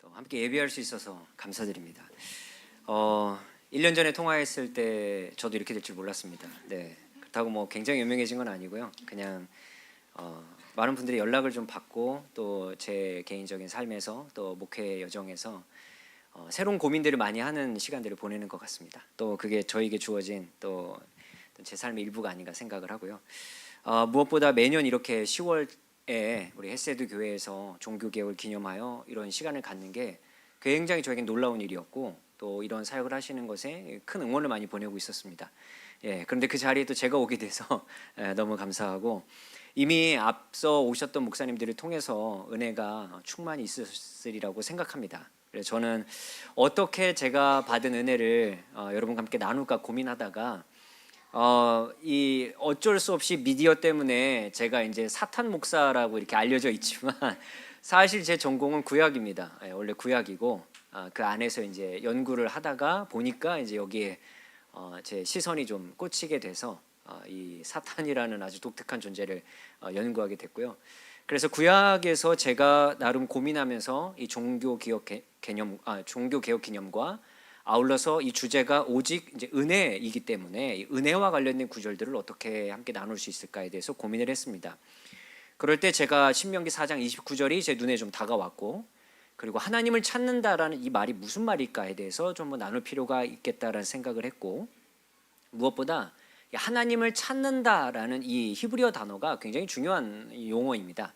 또 함께 예배할 수 있어서 감사드립니다. 1년 전에 통화했을 때 저도 이렇게 될 줄 몰랐습니다. 네, 그렇다고 뭐 굉장히 유명해진 건 아니고요. 그냥 많은 분들이 연락을 좀 받고 또 제 개인적인 삶에서 또 목회 여정에서 새로운 고민들을 많이 하는 시간들을 보내는 것 같습니다. 또 그게 저에게 주어진 또 제 삶의 일부가 아닌가 생각을 하고요. 무엇보다 매년 이렇게 10월에 우리 헬세드 교회에서 종교개혁을 기념하여 이런 시간을 갖는 게 굉장히 저에겐 놀라운 일이었고 또 이런 사역을 하시는 것에 큰 응원을 많이 보내고 있었습니다. 그런데 그 자리에 또 제가 오게 돼서 너무 감사하고 이미 앞서 오셨던 목사님들을 통해서 은혜가 충만히 있으리라고 생각합니다. 그래서 저는 어떻게 제가 받은 은혜를 여러분과 함께 나눌까 고민하다가 이 어쩔 수 없이 미디어 때문에 제가 이제 사탄 목사라고 이렇게 알려져 있지만 사실 제 전공은 구약입니다. 원래 구약이고 그 안에서 이제 연구를 하다가 보니까 이제 여기에 제 시선이 좀 꽂히게 돼서 이 사탄이라는 아주 독특한 존재를 연구하게 됐고요. 그래서 구약에서 제가 나름 고민하면서 이 종교 개혁 기념과 아울러서 이 주제가 오직 이제 은혜이기 때문에 이 은혜와 관련된 구절들을 어떻게 함께 나눌 수 있을까에 대해서 고민을 했습니다. 그럴 때 제가 신명기 4장 29절이 제 눈에 좀 다가왔고, 그리고 하나님을 찾는다라는 이 말이 무슨 말일까에 대해서 좀 나눌 필요가 있겠다라는 생각을 했고, 무엇보다 하나님을 찾는다라는 이 히브리어 단어가 굉장히 중요한 용어입니다.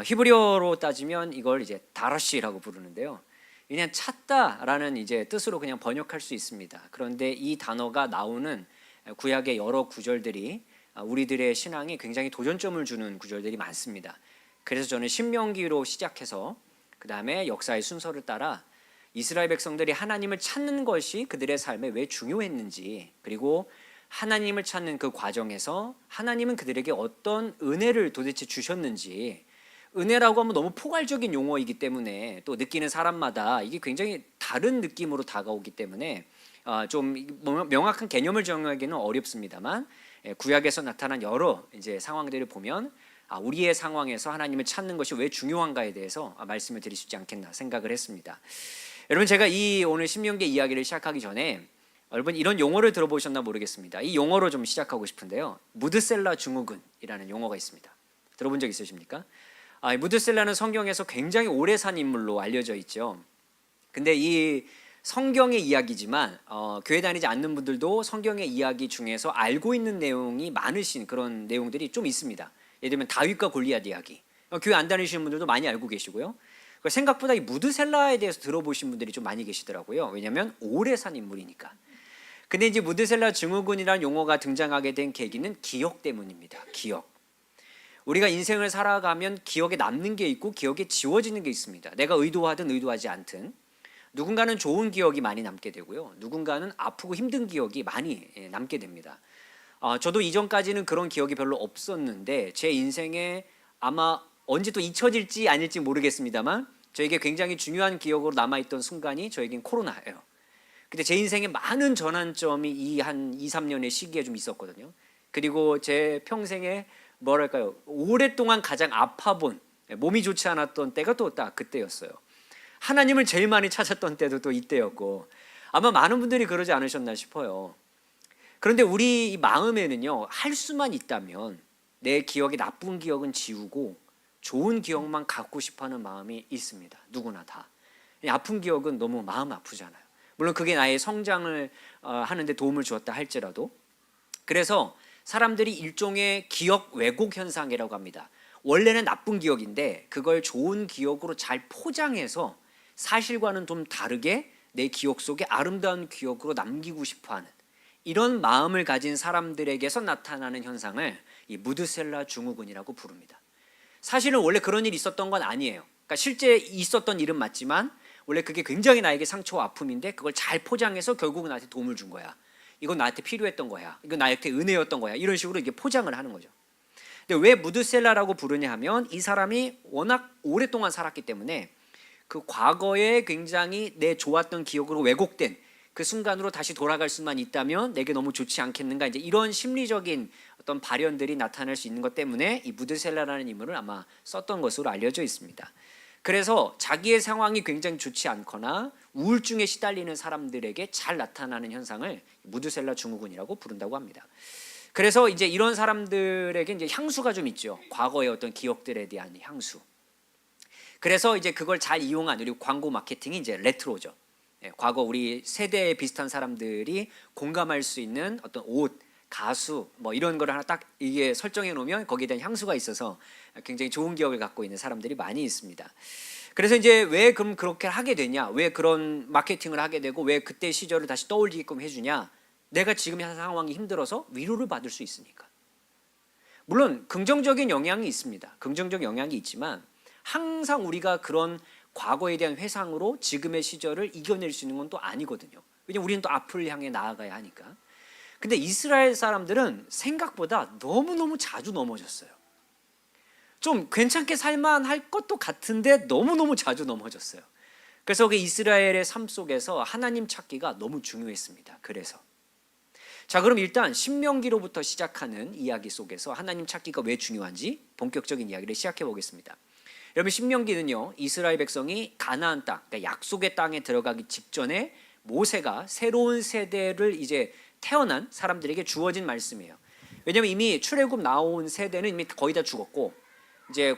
히브리어로 따지면 이걸 이제 다라시라고 부르는데요. 그냥 찾다라는 이제 뜻으로 그냥 번역할 수 있습니다. 그런데 이 단어가 나오는 구약의 여러 구절들이 우리들의 신앙에 굉장히 도전점을 주는 구절들이 많습니다. 그래서 저는 신명기로 시작해서 그 다음에 역사의 순서를 따라 이스라엘 백성들이 하나님을 찾는 것이 그들의 삶에 왜 중요했는지, 그리고 하나님을 찾는 그 과정에서 하나님은 그들에게 어떤 은혜를 도대체 주셨는지, 은혜라고 하면 너무 포괄적인 용어이기 때문에 또 느끼는 사람마다 이게 굉장히 다른 느낌으로 다가오기 때문에 좀 명확한 개념을 정하기는 어렵습니다만, 구약에서 나타난 여러 이제 상황들을 보면 우리의 상황에서 하나님을 찾는 것이 왜 중요한가에 대해서 말씀을 드릴 수 있지 않겠나 생각을 했습니다. 여러분, 제가 이 오늘 신명기 이야기를 시작하기 전에 여러분 이런 용어를 들어보셨나 모르겠습니다. 이 용어로 좀 시작하고 싶은데요. 무드셀라 증후군이라는 용어가 있습니다. 들어본 적 있으십니까? 무드셀라는 성경에서 굉장히 오래 산 인물로 알려져 있죠. 근데 이 성경의 이야기지만 교회 다니지 않는 분들도 성경의 이야기 중에서 알고 있는 내용이 많으신 그런 내용들이 좀 있습니다. 예를 들면 다윗과 골리앗 이야기, 교회 안 다니시는 분들도 많이 알고 계시고요. 생각보다 이 무드셀라에 대해서 들어보신 분들이 좀 많이 계시더라고요. 왜냐하면 오래 산 인물이니까. 근데 이제 무드셀라 증후군이라는 용어가 등장하게 된 계기는 기억 때문입니다. 기억. 우리가 인생을 살아가면 기억에 남는 게 있고 기억에 지워지는 게 있습니다. 내가 의도하든 의도하지 않든 누군가는 좋은 기억이 많이 남게 되고요, 누군가는 아프고 힘든 기억이 많이 남게 됩니다. 저도 이전까지는 그런 기억이 별로 없었는데 제 인생에 아마 언제 또 잊혀질지 아닐지 모르겠습니다만 저에게 굉장히 중요한 기억으로 남아있던 순간이 저에겐 코로나예요. 근데 제 인생에 많은 전환점이 이 한 2, 3년의 시기에 좀 있었거든요. 그리고 제 평생에 뭐랄까요, 오랫동안 가장 아파본, 몸이 좋지 않았던 때가 또 딱 그때였어요. 하나님을 제일 많이 찾았던 때도 또 이때였고, 아마 많은 분들이 그러지 않으셨나 싶어요. 그런데 우리 마음에는요, 할 수만 있다면 내 기억에 나쁜 기억은 지우고 좋은 기억만 갖고 싶어하는 마음이 있습니다. 누구나 다. 아픈 기억은 너무 마음 아프잖아요. 물론 그게 나의 성장을 하는 데 도움을 주었다 할지라도. 그래서 사람들이 일종의 기억 왜곡 현상이라고 합니다. 원래는 나쁜 기억인데 그걸 좋은 기억으로 잘 포장해서 사실과는 좀 다르게 내 기억 속에 아름다운 기억으로 남기고 싶어하는 이런 마음을 가진 사람들에게서 나타나는 현상을 이 무드셀라 증후군이라고 부릅니다. 사실은 원래 그런 일이 있었던 건 아니에요. 그러니까 실제 있었던 일은 맞지만 원래 그게 굉장히 나에게 상처와 아픔인데 그걸 잘 포장해서 결국은 나한테 도움을 준 거야. 이건 나한테 필요했던 거야. 이건 나한테 은혜였던 거야. 이런 식으로 이게 포장을 하는 거죠. 근데 왜 무드셀라라고 부르냐 하면 이 사람이 워낙 오랫동안 살았기 때문에 그 과거에 굉장히 내 좋았던 기억으로 왜곡된 그 순간으로 다시 돌아갈 수만 있다면 내게 너무 좋지 않겠는가, 이제 이런 심리적인 어떤 발현들이 나타날 수 있는 것 때문에 이 무드셀라라는 인물을 아마 썼던 것으로 알려져 있습니다. 그래서 자기의 상황이 굉장히 좋지 않거나 우울증에 시달리는 사람들에게 잘 나타나는 현상을 무드셀라 증후군이라고 부른다고 합니다. 그래서 이제 이런 사람들에게 이제 향수가 좀 있죠. 과거의 어떤 기억들에 대한 향수. 그래서 이제 그걸 잘 이용한 우리 광고 마케팅이 이제 레트로죠. 과거 우리 세대에 비슷한 사람들이 공감할 수 있는 어떤 옷, 가수 뭐 이런 거를 하나 딱 이게 설정해 놓으면 거기에 대한 향수가 있어서 굉장히 좋은 기억을 갖고 있는 사람들이 많이 있습니다. 그래서 이제 왜 그럼 그렇게 하게 되냐? 왜 그런 마케팅을 하게 되고 왜 그때 시절을 다시 떠올리게끔 해주냐? 내가 지금 현 상황이 힘들어서 위로를 받을 수 있으니까. 물론 긍정적인 영향이 있습니다. 긍정적 영향이 있지만 항상 우리가 그런 과거에 대한 회상으로 지금의 시절을 이겨낼 수 있는 건 또 아니거든요. 왜냐면 우리는 또 앞을 향해 나아가야 하니까. 근데 이스라엘 사람들은 생각보다 너무너무 자주 넘어졌어요. 좀 괜찮게 살만할 것도 같은데 너무너무 자주 넘어졌어요. 그래서 그 이스라엘의 삶 속에서 하나님 찾기가 너무 중요했습니다. 그래서 자, 그럼 일단 신명기로부터 시작하는 이야기 속에서 하나님 찾기가 왜 중요한지 본격적인 이야기를 시작해 보겠습니다. 여러분, 신명기는요, 이스라엘 백성이 가나안 땅, 그러니까 약속의 땅에 들어가기 직전에 모세가 새로운 세대를 이제 태어난 사람들에게 주어진 말씀이에요. 왜냐하면 이미 출애굽 나온 세대는 이미 거의 다 죽었고, 이제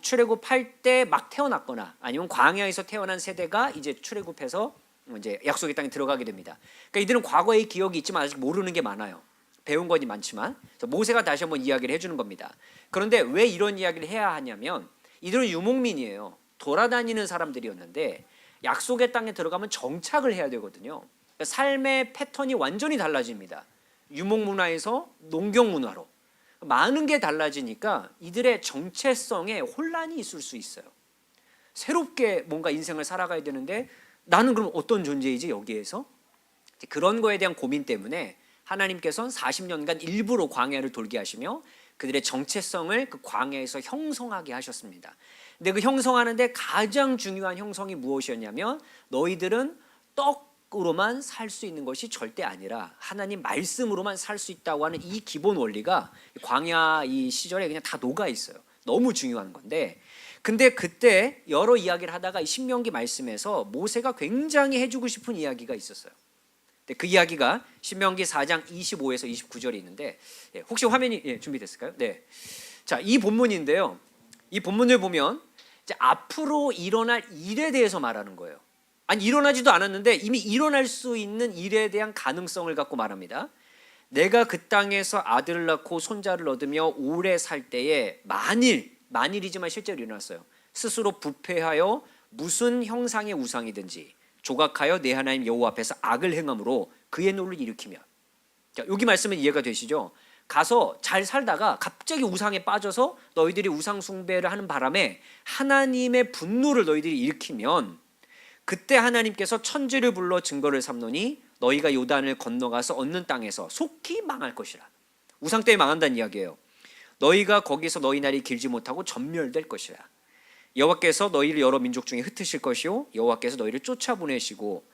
출애굽할 때 막 태어났거나 아니면 광야에서 태어난 세대가 이제 출애굽해서 이제 약속의 땅에 들어가게 됩니다. 그러니까 이들은 과거의 기억이 있지만 아직 모르는 게 많아요. 배운 것이 많지만 모세가 다시 한번 이야기를 해주는 겁니다. 그런데 왜 이런 이야기를 해야 하냐면 이들은 유목민이에요. 돌아다니는 사람들이었는데 약속의 땅에 들어가면 정착을 해야 되거든요. 그러니까 삶의 패턴이 완전히 달라집니다. 유목 문화에서 농경 문화로 많은 게 달라지니까 이들의 정체성에 혼란이 있을 수 있어요. 새롭게 뭔가 인생을 살아가야 되는데 나는 그럼 어떤 존재이지 여기에서? 그런 거에 대한 고민 때문에 하나님께서는 40년간 일부러 광야를 돌게 하시며 그들의 정체성을 그 광야에서 형성하게 하셨습니다. 근데 그 형성하는데 가장 중요한 형성이 무엇이었냐면 너희들은 떡으로만 살 수 있는 것이 절대 아니라 하나님 말씀으로만 살 수 있다고 하는 이 기본 원리가 광야 이 시절에 그냥 다 녹아 있어요. 너무 중요한 건데 근데 그때 여러 이야기를 하다가 이 신명기 말씀에서 모세가 굉장히 해주고 싶은 이야기가 있었어요. 그 이야기가 신명기 4장 25에서 29절이 있는데 혹시 화면이 준비됐을까요? 네. 자, 이 본문인데요. 이 본문을 보면 이제 앞으로 일어날 일에 대해서 말하는 거예요. 아니 일어나지도 않았는데 이미 일어날 수 있는 일에 대한 가능성을 갖고 말합니다. 내가 그 땅에서 아들을 낳고 손자를 얻으며 오래 살 때에 만일이지만 실제로 일어났어요. 스스로 부패하여 무슨 형상의 우상이든지 조각하여 내 하나님 여호와 앞에서 악을 행함으로 그의 노를 일으키며. 자, 여기 말씀은 이해가 되시죠? 가서 잘 살다가 갑자기 우상에 빠져서 너희들이 우상 숭배를 하는 바람에 하나님의 분노를 너희들이 일으키면 그때 하나님께서 천지를 불러 증거를 삼노니 너희가 요단을 건너가서 얻는 땅에서 속히 망할 것이라. 우상 때문에 망한다는 이야기예요. 너희가 거기서 너희 날이 길지 못하고 전멸될 것이라. 여호와께서 너희를 여러 민족 중에 흩으실 것이요 여호와께서 너희를 쫓아보내시고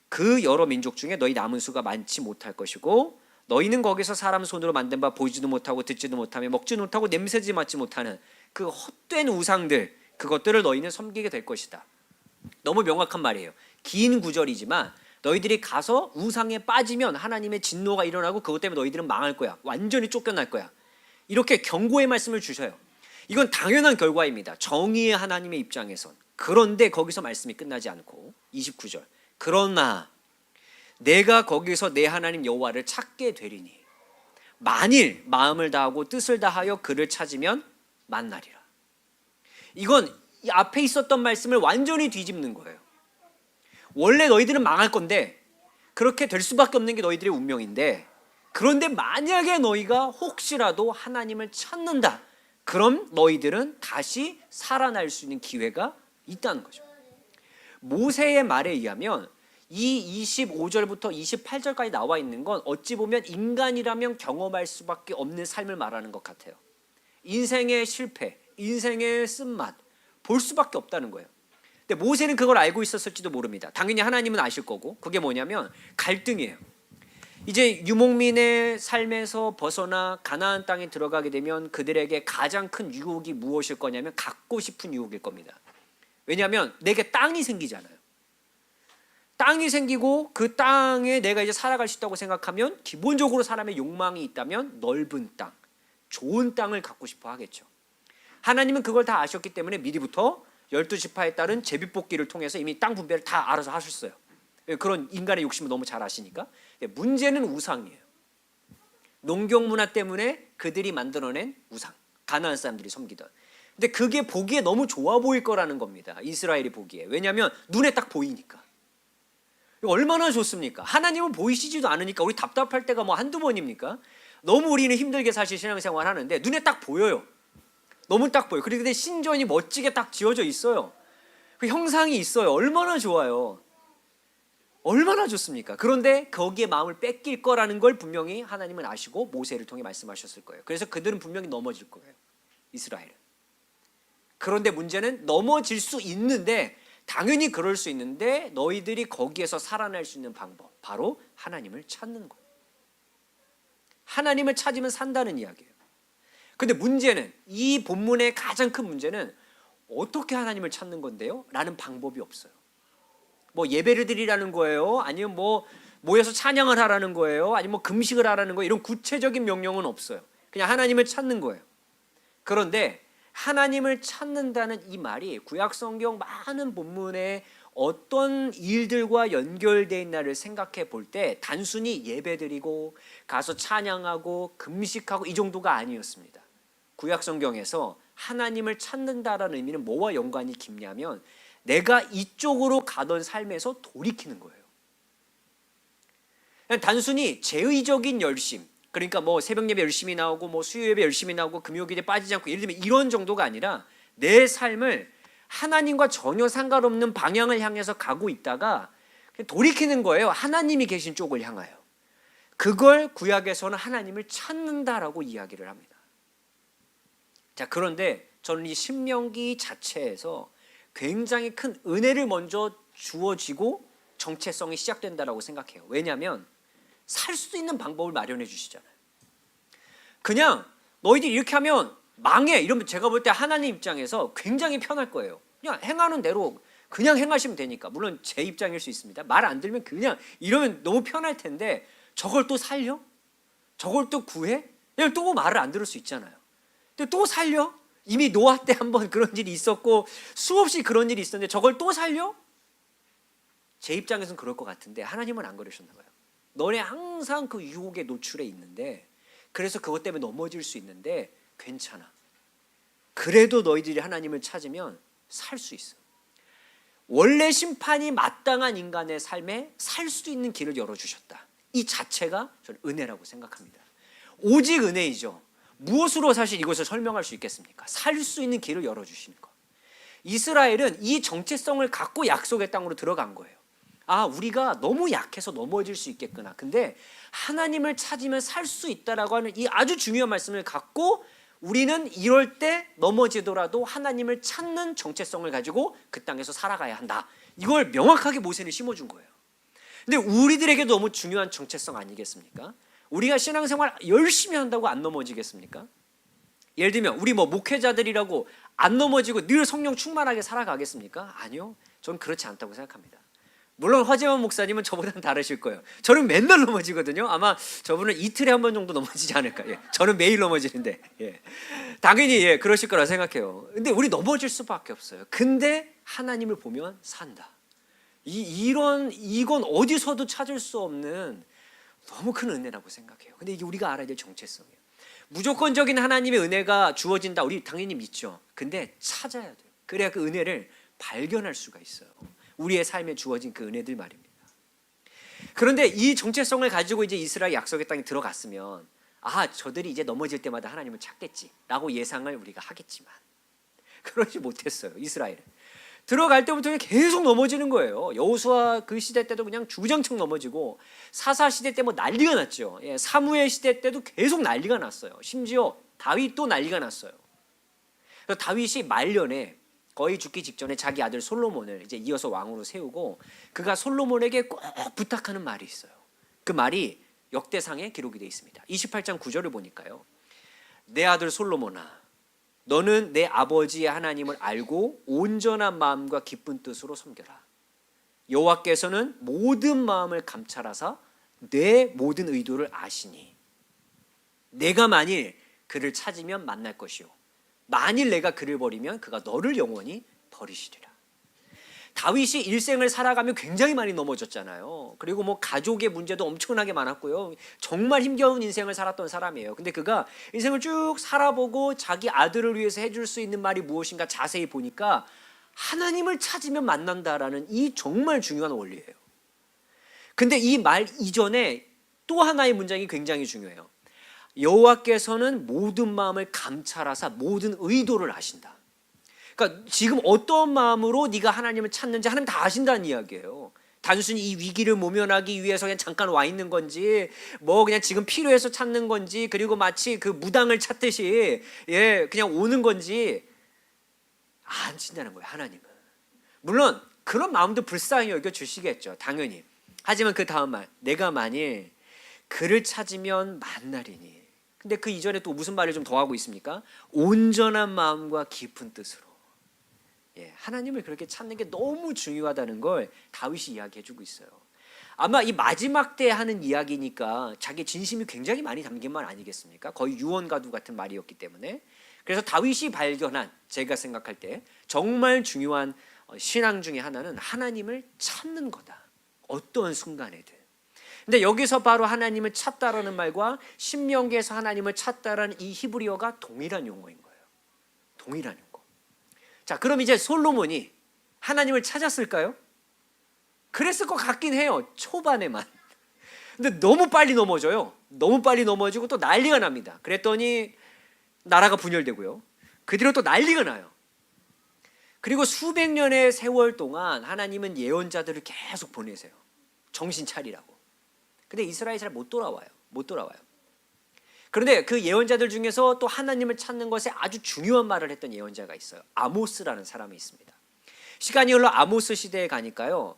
그 여러 민족 중에 너희 남은 수가 많지 못할 것이고 너희는 거기서 사람 손으로 만든 바 보이지도 못하고 듣지도 못하며 먹지도 못하고 냄새지 맡지 못하는 그 헛된 우상들 그것들을 너희는 섬기게 될 것이다. 너무 명확한 말이에요. 긴 구절이지만 너희들이 가서 우상에 빠지면 하나님의 진노가 일어나고 그것 때문에 너희들은 망할 거야. 완전히 쫓겨날 거야. 이렇게 경고의 말씀을 주셔요. 이건 당연한 결과입니다. 정의의 하나님의 입장에선. 그런데 거기서 말씀이 끝나지 않고 29절 그러나 내가 거기서 내 하나님 여호와를 찾게 되리니 만일 마음을 다하고 뜻을 다하여 그를 찾으면 만나리라. 이건 이 앞에 있었던 말씀을 완전히 뒤집는 거예요. 원래 너희들은 망할 건데 그렇게 될 수밖에 없는 게 너희들의 운명인데 그런데 만약에 너희가 혹시라도 하나님을 찾는다 그럼 너희들은 다시 살아날 수 있는 기회가 있다는 거죠. 모세의 말에 의하면 이 25절부터 28절까지 나와 있는 건 어찌 보면 인간이라면 경험할 수밖에 없는 삶을 말하는 것 같아요. 인생의 실패, 인생의 쓴맛 볼 수밖에 없다는 거예요. 근데 모세는 그걸 알고 있었을지도 모릅니다. 당연히 하나님은 아실 거고 그게 뭐냐면 갈등이에요. 이제 유목민의 삶에서 벗어나 가나안 땅에 들어가게 되면 그들에게 가장 큰 유혹이 무엇일 거냐면 갖고 싶은 유혹일 겁니다. 왜냐하면 내게 땅이 생기잖아요. 땅이 생기고 그 땅에 내가 이제 살아갈 수 있다고 생각하면 기본적으로 사람의 욕망이 있다면 넓은 땅, 좋은 땅을 갖고 싶어 하겠죠. 하나님은 그걸 다 아셨기 때문에 미리부터 12지파에 따른 제비뽑기를 통해서 이미 땅 분배를 다 알아서 하셨어요. 그런 인간의 욕심을 너무 잘 아시니까. 문제는 우상이에요. 농경 문화 때문에 그들이 만들어낸 우상, 가나안 사람들이 섬기던. 근데 그게 보기에 너무 좋아 보일 거라는 겁니다. 이스라엘이 보기에. 왜냐하면 눈에 딱 보이니까. 얼마나 좋습니까? 하나님은 보이시지도 않으니까 우리 답답할 때가 뭐 한두 번입니까? 너무 우리는 힘들게 사실 신앙생활 하는데 눈에 딱 보여요. 너무 딱 보여요. 그런데 신전이 멋지게 딱 지어져 있어요. 그 형상이 있어요. 얼마나 좋아요. 얼마나 좋습니까? 그런데 거기에 마음을 뺏길 거라는 걸 분명히 하나님은 아시고 모세를 통해 말씀하셨을 거예요. 그래서 그들은 분명히 넘어질 거예요. 이스라엘은. 그런데 문제는 넘어질 수 있는데, 당연히 그럴 수 있는데 너희들이 거기에서 살아날 수 있는 방법, 바로 하나님을 찾는 거예요. 하나님을 찾으면 산다는 이야기예요. 근데 문제는, 이 본문의 가장 큰 문제는 어떻게 하나님을 찾는 건데요? 라는 방법이 없어요. 뭐 예배를 드리라는 거예요? 아니면 뭐 모여서 찬양을 하라는 거예요? 아니면 뭐 금식을 하라는 거예요? 이런 구체적인 명령은 없어요. 그냥 하나님을 찾는 거예요. 그런데 하나님을 찾는다는 이 말이 구약 성경 많은 본문에 어떤 일들과 연결되어 있나를 생각해 볼 때 단순히 예배드리고 가서 찬양하고 금식하고 이 정도가 아니었습니다. 구약 성경에서 하나님을 찾는다라는 의미는 뭐와 연관이 깊냐면 내가 이쪽으로 가던 삶에서 돌이키는 거예요. 그냥 단순히 제의적인 열심, 그러니까 뭐 새벽 예배 열심히 나오고 뭐 수요 예배 열심히 나오고 금요일에 빠지지 않고, 예를 들면 이런 정도가 아니라 내 삶을 하나님과 전혀 상관없는 방향을 향해서 가고 있다가 돌이키는 거예요. 하나님이 계신 쪽을 향하여. 그걸 구약에서는 하나님을 찾는다라고 이야기를 합니다. 자, 그런데 저는 이 신명기 자체에서 굉장히 큰 은혜를 먼저 주어지고 정체성이 시작된다라고 생각해요. 왜냐하면 살 수 있는 방법을 마련해 주시잖아요. 그냥 너희들이 이렇게 하면 망해 이러면 제가 볼 때 하나님 입장에서 굉장히 편할 거예요. 그냥 행하는 대로 그냥 행하시면 되니까. 물론 제 입장일 수 있습니다. 말 안 들으면 그냥 이러면 너무 편할 텐데 저걸 또 살려? 저걸 또 구해? 또 말을 안 들을 수 있잖아요. 근데 또 살려? 이미 노아 때 한번 그런 일이 있었고 수없이 그런 일이 있었는데 저걸 또 살려? 제 입장에서는 그럴 것 같은데 하나님은 안 그러셨나 봐요. 너네 항상 그 유혹에 노출해 있는데, 그래서 그것 때문에 넘어질 수 있는데 괜찮아. 그래도 너희들이 하나님을 찾으면 살 수 있어. 원래 심판이 마땅한 인간의 삶에 살 수 있는 길을 열어주셨다. 이 자체가 저는 은혜라고 생각합니다. 오직 은혜이죠. 무엇으로 사실 이것을 설명할 수 있겠습니까? 살 수 있는 길을 열어주시는 것. 이스라엘은 이 정체성을 갖고 약속의 땅으로 들어간 거예요. 아, 우리가 너무 약해서 넘어질 수 있겠구나. 근데 하나님을 찾으면 살 수 있다라고 하는 이 아주 중요한 말씀을 갖고 우리는 이럴 때 넘어지더라도 하나님을 찾는 정체성을 가지고 그 땅에서 살아가야 한다. 이걸 명확하게 모세는 심어준 거예요. 근데 우리들에게도 너무 중요한 정체성 아니겠습니까? 우리가 신앙생활 열심히 한다고 안 넘어지겠습니까? 예를 들면 우리 뭐 목회자들이라고 안 넘어지고 늘 성령 충만하게 살아가겠습니까? 아니요. 저는 그렇지 않다고 생각합니다. 물론 화재원 목사님은 저보다는 다르실 거예요. 저는 맨날 넘어지거든요. 아마 저분은 이틀에 한 번 정도 넘어지지 않을까. 예. 저는 매일 넘어지는데 당연히 그러실 거라 생각해요. 근데 우리 넘어질 수밖에 없어요. 근데 하나님을 보면 산다. 이건 어디서도 찾을 수 없는 너무 큰 은혜라고 생각해요. 근데 이게 우리가 알아야 될 정체성이에요. 무조건적인 하나님의 은혜가 주어진다. 우리 당연히 믿죠. 근데 찾아야 돼요. 그래야 그 은혜를 발견할 수가 있어요. 우리의 삶에 주어진 그 은혜들 말입니다. 그런데 이 정체성을 가지고 이제 이스라엘 약속의 땅에 들어갔으면 저들이 이제 넘어질 때마다 하나님을 찾겠지라고 예상을 우리가 하겠지만 그러지 못했어요. 이스라엘은 들어갈 때부터 계속 넘어지는 거예요. 여호수아 그 시대 때도 그냥 주장창 넘어지고 사사 시대 때 뭐 난리가 났죠. 사무엘 시대 때도 계속 난리가 났어요. 심지어 다윗도 난리가 났어요. 그래서 다윗이 말년에 거의 죽기 직전에 자기 아들 솔로몬을 이제 이어서 왕으로 세우고 그가 솔로몬에게 꼭 부탁하는 말이 있어요. 그 말이 역대상에 기록이 되어 있습니다. 28장 9절을 보니까요. 내 아들 솔로몬아, 너는 내 아버지의 하나님을 알고 온전한 마음과 기쁜 뜻으로 섬겨라. 여호와께서는 모든 마음을 감찰하사 내 모든 의도를 아시니 내가 만일 그를 찾으면 만날 것이요 만일 내가 그를 버리면 그가 너를 영원히 버리시리라. 다윗이 일생을 살아가며 굉장히 많이 넘어졌잖아요. 그리고 뭐 가족의 문제도 엄청나게 많았고요. 정말 힘겨운 인생을 살았던 사람이에요. 근데 그가 인생을 쭉 살아보고 자기 아들을 위해서 해줄 수 있는 말이 무엇인가 자세히 보니까 하나님을 찾으면 만난다라는 이 정말 중요한 원리예요. 근데 이 말 이전에 또 하나의 문장이 굉장히 중요해요. 여호와께서는 모든 마음을 감찰하사 모든 의도를 아신다. 그러니까 지금 어떤 마음으로 네가 하나님을 찾는지 하나님 다 아신다는 이야기예요. 단순히 이 위기를 모면하기 위해서 그냥 잠깐 와 있는 건지 뭐 그냥 지금 필요해서 찾는 건지 그리고 마치 그 무당을 찾듯이 그냥 오는 건지 안 친다는 거예요. 하나님은. 물론 그런 마음도 불쌍히 여겨주시겠죠. 당연히. 하지만 그 다음 말 내가 만일 그를 찾으면 만나리니. 근데 그 이전에 또 무슨 말을 좀 더하고 있습니까? 온전한 마음과 깊은 뜻으로. 하나님을 그렇게 찾는 게 너무 중요하다는 걸 다윗이 이야기해주고 있어요. 아마 이 마지막 때 하는 이야기니까 자기 진심이 굉장히 많이 담긴 말 아니겠습니까? 거의 유언가두 같은 말이었기 때문에. 그래서 다윗이 발견한 제가 생각할 때 정말 중요한 신앙 중에 하나는 하나님을 찾는 거다. 어떤 순간에든. 근데 여기서 바로 하나님을 찾다라는 말과 신명기에서 하나님을 찾다라는 이 히브리어가 동일한 용어인 거예요. 동일한 용어. 자, 그럼 이제 솔로몬이 하나님을 찾았을까요? 그랬을 것 같긴 해요. 초반에만. 근데 너무 빨리 넘어져요. 너무 빨리 넘어지고 또 난리가 납니다. 그랬더니 나라가 분열되고요. 그 뒤로 또 난리가 나요. 그리고 수백 년의 세월 동안 하나님은 예언자들을 계속 보내세요. 정신 차리라고. 근데 이스라엘이 잘 못 돌아와요. 못 돌아와요. 그런데 그 예언자들 중에서 또 하나님을 찾는 것에 아주 중요한 말을 했던 예언자가 있어요. 아모스라는 사람이 있습니다. 시간이 흘러 아모스 시대에 가니까요.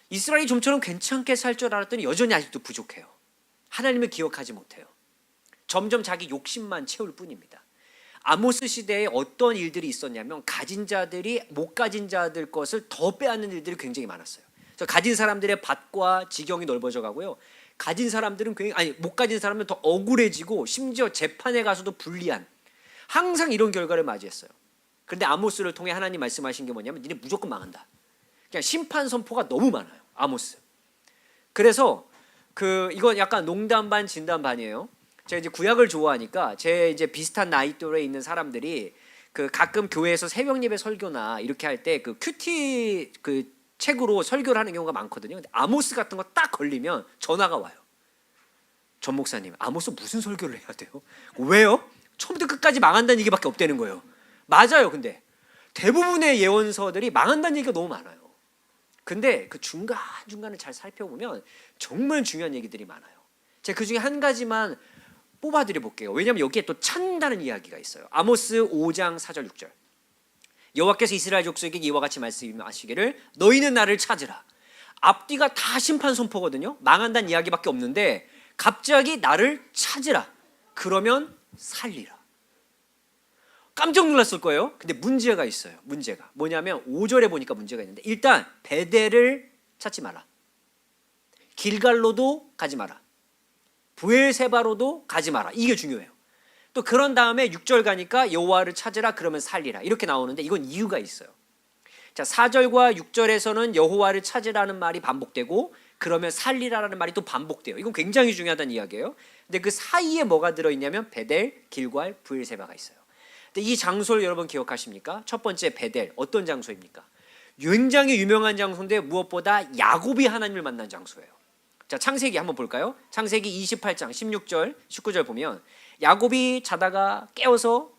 이스라엘이 좀처럼 괜찮게 살 줄 알았더니 여전히 아직도 부족해요. 하나님을 기억하지 못해요. 점점 자기 욕심만 채울 뿐입니다. 아모스 시대에 어떤 일들이 있었냐면 가진 자들이 못 가진 자들 것을 더 빼앗는 일들이 굉장히 많았어요. 그래서 가진 사람들의 밭과 지경이 넓어져 가고요. 가진 사람들은 못 가진 사람은 더 억울해지고 심지어 재판에 가서도 불리한 항상 이런 결과를 맞이했어요. 그런데 아모스를 통해 하나님 말씀하신 게 뭐냐면 니네 무조건 망한다. 그냥 심판 선포가 너무 많아요. 아모스. 그래서 이건 약간 농담 반 진담 반이에요. 제가 이제 구약을 좋아하니까 제 이제 비슷한 나이 또래에 있는 사람들이 가끔 교회에서 새벽 예배 설교나 이렇게 할 때 큐티 책으로 설교를 하는 경우가 많거든요. 근데 아모스 같은 거 딱 걸리면 전화가 와요. 전 목사님, 아모스 무슨 설교를 해야 돼요? 왜요? 처음부터 끝까지 망한다는 얘기밖에 없다는 거예요. 맞아요. 근데 대부분의 예언서들이 망한다는 얘기가 너무 많아요. 근데 그 중간중간을 잘 살펴보면 정말 중요한 얘기들이 많아요. 제가 그 중에 한 가지만 뽑아드려 볼게요. 왜냐하면 여기에 또 찾는다는 이야기가 있어요. 아모스 5장 4절 6절. 여호와께서 이스라엘 족속에게 이와 같이 말씀하시기를 너희는 나를 찾으라. 앞뒤가 다 심판 선포거든요. 망한다는 이야기밖에 없는데 갑자기 나를 찾으라. 그러면 살리라. 깜짝 놀랐을 거예요. 근데 문제가 있어요. 문제가 뭐냐면 5절에 보니까 문제가 있는데 일단 베델을 찾지 마라. 길갈로도 가지 마라. 브엘세바로도 가지 마라. 이게 중요해요. 또 그런 다음에 6절 가니까 여호와를 찾으라 그러면 살리라 이렇게 나오는데 이건 이유가 있어요. 자, 4절과 6절에서는 여호와를 찾으라는 말이 반복되고 그러면 살리라라는 말이 또 반복돼요. 이건 굉장히 중요하다는 이야기예요. 근데 그 사이에 뭐가 들어있냐면 베델, 길갈, 브엘세바가 있어요. 근데 이 장소를 여러분 기억하십니까? 첫 번째 베델 어떤 장소입니까? 굉장히 유명한 장소인데 무엇보다 야곱이 하나님을 만난 장소예요. 자, 창세기 한번 볼까요? 창세기 28장 16절 19절 보면 야곱이 자다가 깨어서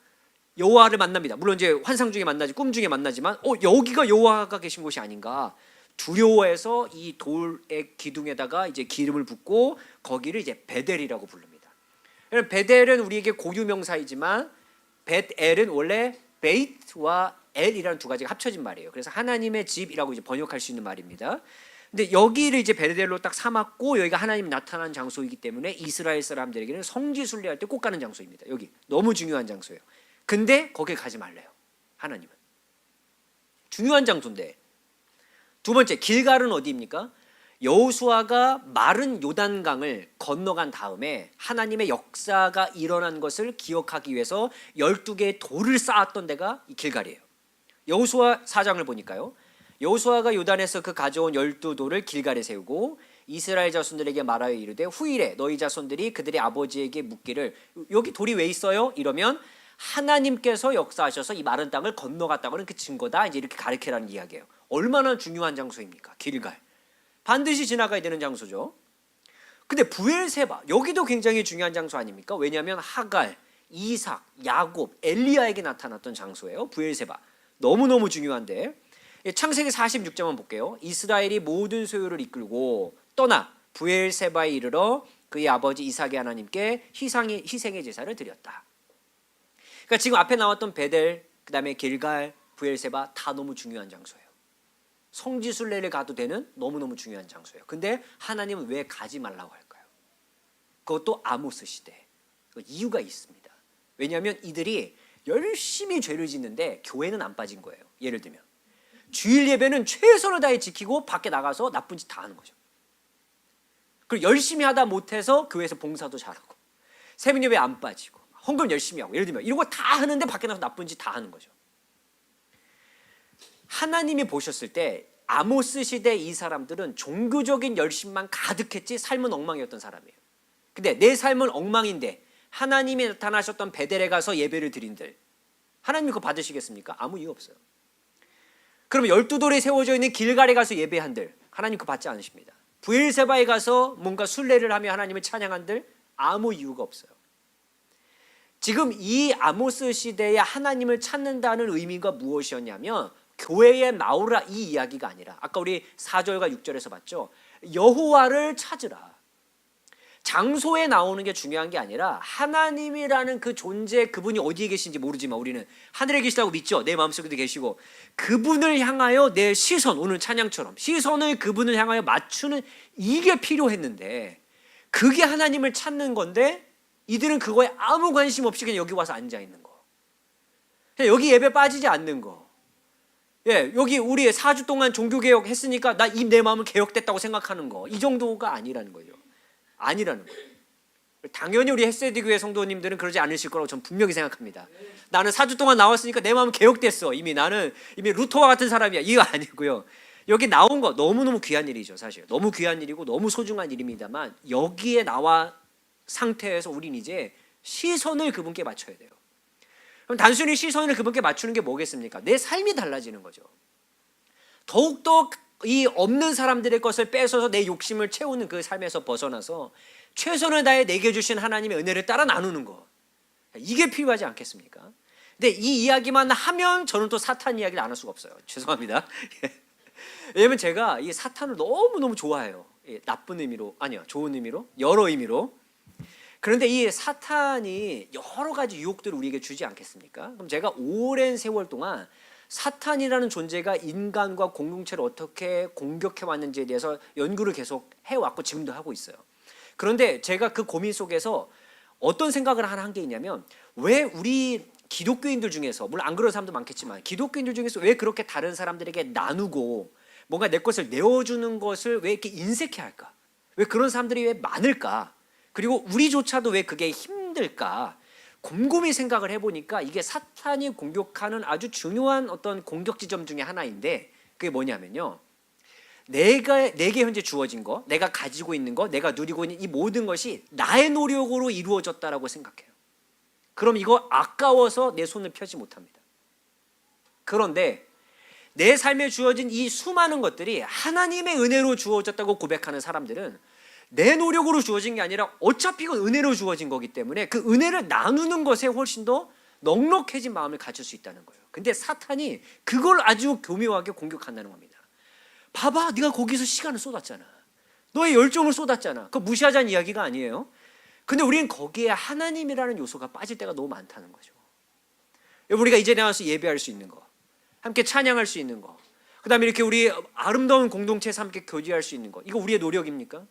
여호와를 만납니다. 물론 이제 환상 중에 만나지 꿈 중에 만나지만 여기가 여호와가 계신 곳이 아닌가 두려워해서 이 돌의 기둥에다가 이제 기름을 붓고 거기를 이제 베델이라고 부릅니다. 베델은 우리에게 고유 명사이지만 벳엘은 원래 베이트와 엘이라는 두 가지가 합쳐진 말이에요. 그래서 하나님의 집이라고 이제 번역할 수 있는 말입니다. 근데 여기를 이제 베델로 딱 삼았고 여기가 하나님이 나타난 장소이기 때문에 이스라엘 사람들에게는 성지 순례할 때 꼭 가는 장소입니다. 여기 너무 중요한 장소예요. 근데 거길 가지 말래요. 하나님은. 중요한 장소인데. 두 번째, 길갈은 어디입니까? 여호수아가 마른 요단강을 건너간 다음에 하나님의 역사가 일어난 것을 기억하기 위해서 12개의 돌을 쌓았던 데가 이 길갈이에요. 여호수아 4장을 보니까요. 여호수아가 요단에서 그 가져온 12돌을 길갈에 세우고 이스라엘 자손들에게 말하여 이르되 후일에 너희 자손들이 그들의 아버지에게 묻기를 여기 돌이 왜 있어요? 이러면 하나님께서 역사하셔서 이 마른 땅을 건너갔다고는 그 증거다. 이제 이렇게 가르치라는 이야기예요. 얼마나 중요한 장소입니까? 길갈. 반드시 지나가야 되는 장소죠. 근데 부엘세바, 여기도 굉장히 중요한 장소 아닙니까? 왜냐하면 하갈, 이삭, 야곱, 엘리야에게 나타났던 장소예요. 부엘세바. 너무너무 중요한데 창세기 46장만 볼게요. 이스라엘이 모든 소유를 이끌고 떠나 부엘세바에 이르러 그의 아버지 이삭의 하나님께 희생의 제사를 드렸다. 그러니까 지금 앞에 나왔던 베델, 그 다음에 길갈, 부엘세바 다 너무 중요한 장소예요. 성지순례를 가도 되는 너무너무 중요한 장소예요. 근데 하나님은 왜 가지 말라고 할까요? 그것도 아모스 시대. 이유가 있습니다. 왜냐하면 이들이 열심히 죄를 짓는데 교회는 안 빠진 거예요. 예를 들면 주일 예배는 최선을 다해 지키고 밖에 나가서 나쁜 짓 다 하는 거죠. 그리고 열심히 하다 못해서 교회에서 봉사도 잘하고 새벽 예배 안 빠지고 헌금 열심히 하고 예를 들면 이런 거 다 하는데 밖에 나가서 나쁜 짓 다 하는 거죠. 하나님이 보셨을 때 아모스 시대 이 사람들은 종교적인 열심만 가득했지 삶은 엉망이었던 사람이에요. 근데 내 삶은 엉망인데 하나님이 나타나셨던 베델에 가서 예배를 드린들 하나님 그거 받으시겠습니까? 아무 이유 없어요. 그럼 12돌에 세워져 있는 길갈에 가서 예배한들 하나님 그거 받지 않으십니다. 부엘세바에 가서 뭔가 순례를 하며 하나님을 찬양한들 아무 이유가 없어요. 지금 이 아모스 시대에 하나님을 찾는다는 의미가 무엇이었냐면 교회에 나오라 이 이야기가 아니라 아까 우리 4절과 6절에서 봤죠. 여호와를 찾으라. 장소에 나오는 게 중요한 게 아니라 하나님이라는 그 존재, 그분이 어디에 계신지 모르지만 우리는 하늘에 계시다고 믿죠. 내 마음속에도 계시고 그분을 향하여 내 시선, 오늘 찬양처럼 시선을 그분을 향하여 맞추는 이게 필요했는데 그게 하나님을 찾는 건데 이들은 그거에 아무 관심 없이 그냥 여기 와서 앉아 있는 거. 그냥 여기 예배 빠지지 않는 거. 예, 여기 우리 4주 동안 종교개혁 했으니까 나 내 마음은 개혁됐다고 생각하는 거. 이 정도가 아니라는 거죠. 아니라는 거예요. 당연히 우리 햇세드 교회 성도님들은 그러지 않으실 거라고 저는 분명히 생각합니다. 나는 4주 동안 나왔으니까 내 마음은 개혁됐어. 나는 이미 루터와 같은 사람이야. 이거 아니고요. 여기 나온 거 너무너무 귀한 일이죠. 사실 너무 귀한 일이고 너무 소중한 일입니다만 여기에 나와 상태에서 우린 이제 시선을 그분께 맞춰야 돼요. 그럼 단순히 시선을 그분께 맞추는 게 뭐겠습니까? 내 삶이 달라지는 거죠. 더욱더 이 없는 사람들의 것을 뺏어서 내 욕심을 채우는 그 삶에서 벗어나서 최선을 다해 내게 주신 하나님의 은혜를 따라 나누는 거. 이게 필요하지 않겠습니까? 근데 이 이야기만 하면 저는 또 사탄 이야기를 안 할 수가 없어요. 죄송합니다. 왜냐면 제가 이 사탄을 너무너무 좋아해요. 나쁜 의미로, 아니요, 좋은 의미로, 여러 의미로. 그런데 이 사탄이 여러 가지 유혹들을 우리에게 주지 않겠습니까? 그럼 제가 오랜 세월 동안 사탄이라는 존재가 인간과 공동체를 어떻게 공격해 왔는지에 대해서 연구를 계속 해왔고 지금도 하고 있어요. 그런데 제가 그 고민 속에서 어떤 생각을 하나 한 게 있냐면 왜 우리 기독교인들 중에서 물론 안 그런 사람도 많겠지만 기독교인들 중에서 왜 그렇게 다른 사람들에게 나누고 뭔가 내 것을 내어주는 것을 왜 이렇게 인색해 할까? 왜 그런 사람들이 왜 많을까? 그리고 우리조차도 왜 그게 힘들까? 곰곰이 생각을 해보니까 이게 사탄이 공격하는 아주 중요한 어떤 공격 지점 중에 하나인데 그게 뭐냐면요. 내게 현재 주어진 거, 내가 가지고 있는 거, 내가 누리고 있는 이 모든 것이 나의 노력으로 이루어졌다라고 생각해요. 그럼 이거 아까워서 내 손을 펴지 못합니다. 그런데 내 삶에 주어진 이 수많은 것들이 하나님의 은혜로 주어졌다고 고백하는 사람들은 내 노력으로 주어진 게 아니라 어차피 이건 은혜로 주어진 거기 때문에 그 은혜를 나누는 것에 훨씬 더 넉넉해진 마음을 가질 수 있다는 거예요. 근데 사탄이 그걸 아주 교묘하게 공격한다는 겁니다. 봐봐, 네가 거기서 시간을 쏟았잖아. 너의 열정을 쏟았잖아. 그거 무시하자는 이야기가 아니에요. 근데 우리는 거기에 하나님이라는 요소가 빠질 때가 너무 많다는 거죠. 우리가 이제 나와서 예배할 수 있는 거, 함께 찬양할 수 있는 거, 그 다음에 이렇게 우리 아름다운 공동체에서 함께 교제할 수 있는 거, 이거 우리의 노력입니까?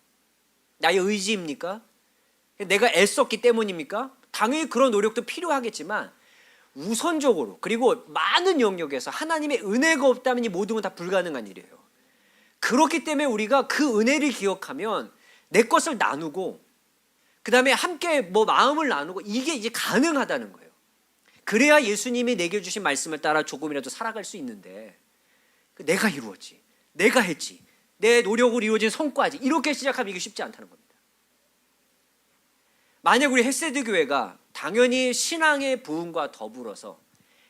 나의 의지입니까? 내가 애썼기 때문입니까? 당연히 그런 노력도 필요하겠지만 우선적으로 그리고 많은 영역에서 하나님의 은혜가 없다면 이 모든 건 다 불가능한 일이에요. 그렇기 때문에 우리가 그 은혜를 기억하면 내 것을 나누고 그 다음에 함께 뭐 마음을 나누고 이게 이제 가능하다는 거예요. 그래야 예수님이 내게 주신 말씀을 따라 조금이라도 살아갈 수 있는데 내가 이루었지, 내가 했지, 내 노력으로 이루어진 성과지 이렇게 시작하면 이게 쉽지 않다는 겁니다. 만약 우리 헷세드 교회가 당연히 신앙의 부흥과 더불어서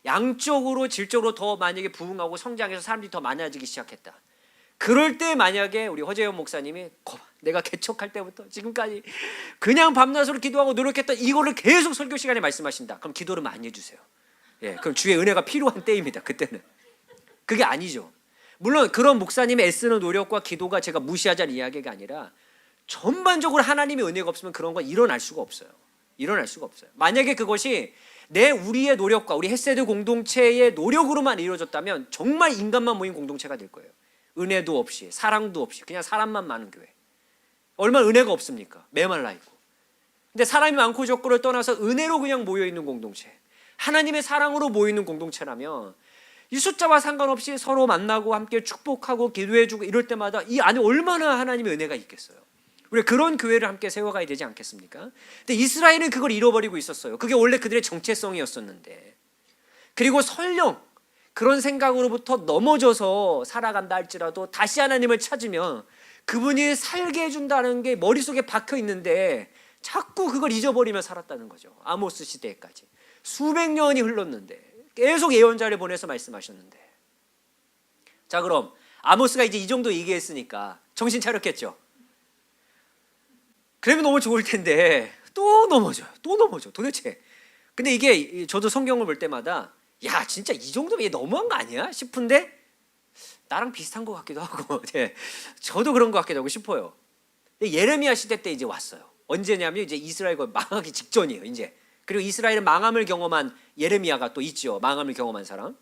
양적으로 질적으로 더 만약에 부흥하고 성장해서 사람들이 더 많아지기 시작했다. 그럴 때 만약에 우리 허재현 목사님이 내가 개척할 때부터 지금까지 그냥 밤낮으로 기도하고 노력했던 이거를 계속 설교 시간에 말씀하신다. 그럼 기도를 많이 해주세요. 예, 그럼 주의 은혜가 필요한 때입니다. 그때는. 그게 아니죠. 물론 그런 목사님의 애쓰는 노력과 기도가 제가 무시하자는 이야기가 아니라 전반적으로 하나님의 은혜가 없으면 그런 건 일어날 수가 없어요. 일어날 수가 없어요. 만약에 그것이 우리의 노력과 우리 헷세드 공동체의 노력으로만 이루어졌다면 정말 인간만 모인 공동체가 될 거예요. 은혜도 없이 사랑도 없이 그냥 사람만 많은 교회. 얼마나 은혜가 없습니까? 메말라 있고. 근데 사람이 많고 적고를 떠나서 은혜로 그냥 모여있는 공동체, 하나님의 사랑으로 모이는 공동체라면 이 숫자와 상관없이 서로 만나고 함께 축복하고 기도해주고 이럴 때마다 이 안에 얼마나 하나님의 은혜가 있겠어요. 우리가 그런 교회를 함께 세워가야 되지 않겠습니까? 근데 이스라엘은 그걸 잃어버리고 있었어요. 그게 원래 그들의 정체성이었었는데, 그리고 설령 그런 생각으로부터 넘어져서 살아간다 할지라도 다시 하나님을 찾으면 그분이 살게 해준다는 게 머릿속에 박혀 있는데 자꾸 그걸 잊어버리며 살았다는 거죠. 아모스 시대까지 수백 년이 흘렀는데 계속 예언자를 보내서 말씀하셨는데, 자 그럼 아모스가 이제 이 정도 얘기했으니까 정신 차렸겠죠. 그러면 너무 좋을 텐데 또 넘어져요. 또 넘어져 도대체. 근데 이게 저도 성경을 볼 때마다 야 진짜 이 정도면 너무한 거 아니야 싶은데 나랑 비슷한 것 같기도 하고 네, 저도 그런 것 같기도 하고 싶어요. 예레미야 시대 때 이제 왔어요. 언제냐면 이제 이스라엘과 망하기 직전이에요. 이제 그리고 이스라엘은 망함을 경험한 예레미야가 또 있죠. 망함을 경험한 사람.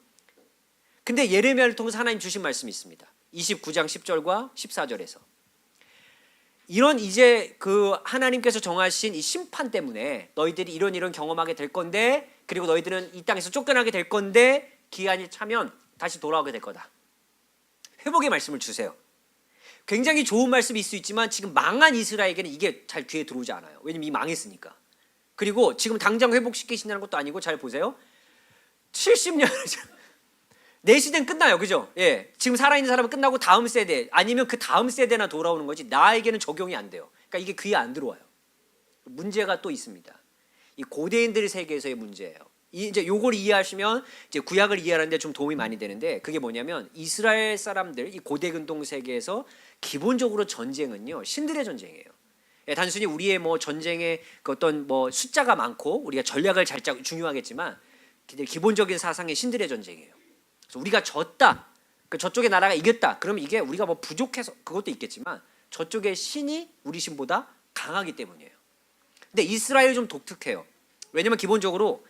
근데 예레미야를 통해서 하나님 주신 말씀이 있습니다. 29장 10절과 14절에서 이런 이제 그 하나님께서 정하신 이 심판 때문에 너희들이 이런 경험하게 될 건데, 그리고 너희들은 이 땅에서 쫓겨나게 될 건데 기한이 차면 다시 돌아오게 될 거다. 회복의 말씀을 주세요. 굉장히 좋은 말씀일 수 있지만 지금 망한 이스라엘에게는 이게 잘 귀에 들어오지 않아요. 왜냐면 이 망했으니까. 그리고 지금 당장 회복시키신다는 것도 아니고, 잘 보세요. 70년 내 시대는 끝나요. 그죠? 예. 지금 살아있는 사람은 끝나고 다음 세대 아니면 그 다음 세대나 돌아오는 거지 나에게는 적용이 안 돼요. 그러니까 이게 귀에 안 들어와요. 문제가 또 있습니다. 이 고대인들의 세계에서의 문제예요. 이제 요걸 이해하시면 이제 구약을 이해하는데 좀 도움이 많이 되는데, 그게 뭐냐면 이스라엘 사람들 이 고대 근동 세계에서 기본적으로 전쟁은요 신들의 전쟁이에요. 예, 단순히 우리의 뭐 전쟁의 그 어떤 뭐 숫자가 많고 우리가 전략을 잘 짜고 중요하겠지만 기본적인 사상이 신들의 전쟁이에요. 그래서 우리가 졌다, 그 저쪽의 나라가 이겼다, 그러면 이게 우리가 뭐 부족해서 그것도 있겠지만 저쪽의 신이 우리 신보다 강하기 때문이에요. 근데 이스라엘이 좀 독특해요. 왜냐면 기본적으로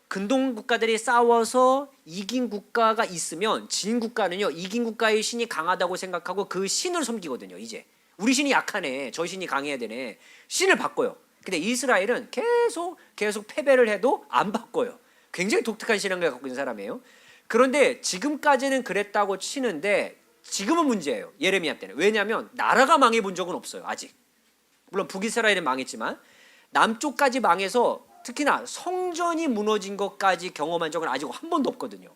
근동 국가들이 싸워서 이긴 국가가 있으면 진 국가는요 이긴 국가의 신이 강하다고 생각하고 그 신을 섬기거든요. 이제 우리 신이 약하네, 저 신이 강해야 되네, 신을 바꿔요. 근데 이스라엘은 계속 패배를 해도 안 바꿔요. 굉장히 독특한 신앙을 갖고 있는 사람이에요. 그런데 지금까지는 그랬다고 치는데 지금은 문제예요. 예레미야 때는. 왜냐하면 나라가 망해 본 적은 없어요. 아직. 물론 북이스라엘은 망했지만 남쪽까지 망해서 특히나 성전이 무너진 것까지 경험한 적은 아직 한 번도 없거든요.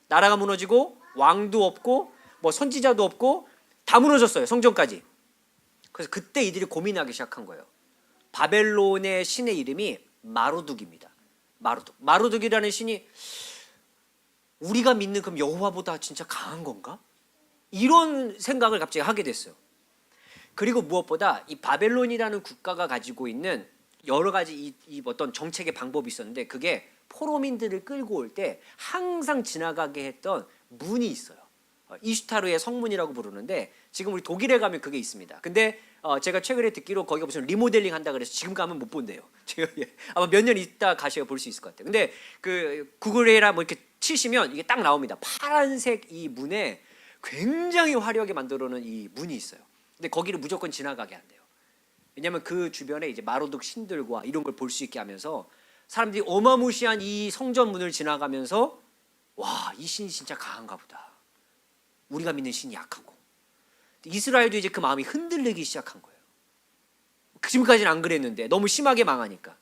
나라가 무너지고 왕도 없고 뭐 선지자도 없고 다 무너졌어요. 성전까지. 그래서 그때 이들이 고민하기 시작한 거예요. 바벨론의 신의 이름이 마루둑입니다. 마루둑이라는 신이 우리가 믿는 그 여호와보다 진짜 강한 건가? 이런 생각을 갑자기 하게 됐어요. 그리고 무엇보다 이 바벨론이라는 국가가 가지고 있는 여러 가지 이 어떤 정책의 방법이 있었는데, 그게 포로민들을 끌고 올 때 항상 지나가게 했던 문이 있어요. 이슈타르의 성문이라고 부르는데 지금 우리 독일에 가면 그게 있습니다. 근데 제가 최근에 듣기로 거기가 무슨 리모델링 한다 그래서 지금 가면 못 본대요. 제가 아마 몇 년 있다 가셔야 볼 수 있을 것 같아요. 근데 그 구글에라 뭐 이렇게 치시면 이게 딱 나옵니다. 파란색 이 문에 굉장히 화려하게 만들어 놓은 이 문이 있어요. 근데 거기를 무조건 지나가게 한대요. 왜냐하면 그 주변에 이제 마로둑 신들과 이런 걸 볼 수 있게 하면서 사람들이 어마무시한 이 성전문을 지나가면서 와, 이 신이 진짜 강한가 보다. 우리가 믿는 신이 약하고. 이스라엘도 이제 그 마음이 흔들리기 시작한 거예요. 지금까지는 안 그랬는데 너무 심하게 망하니까.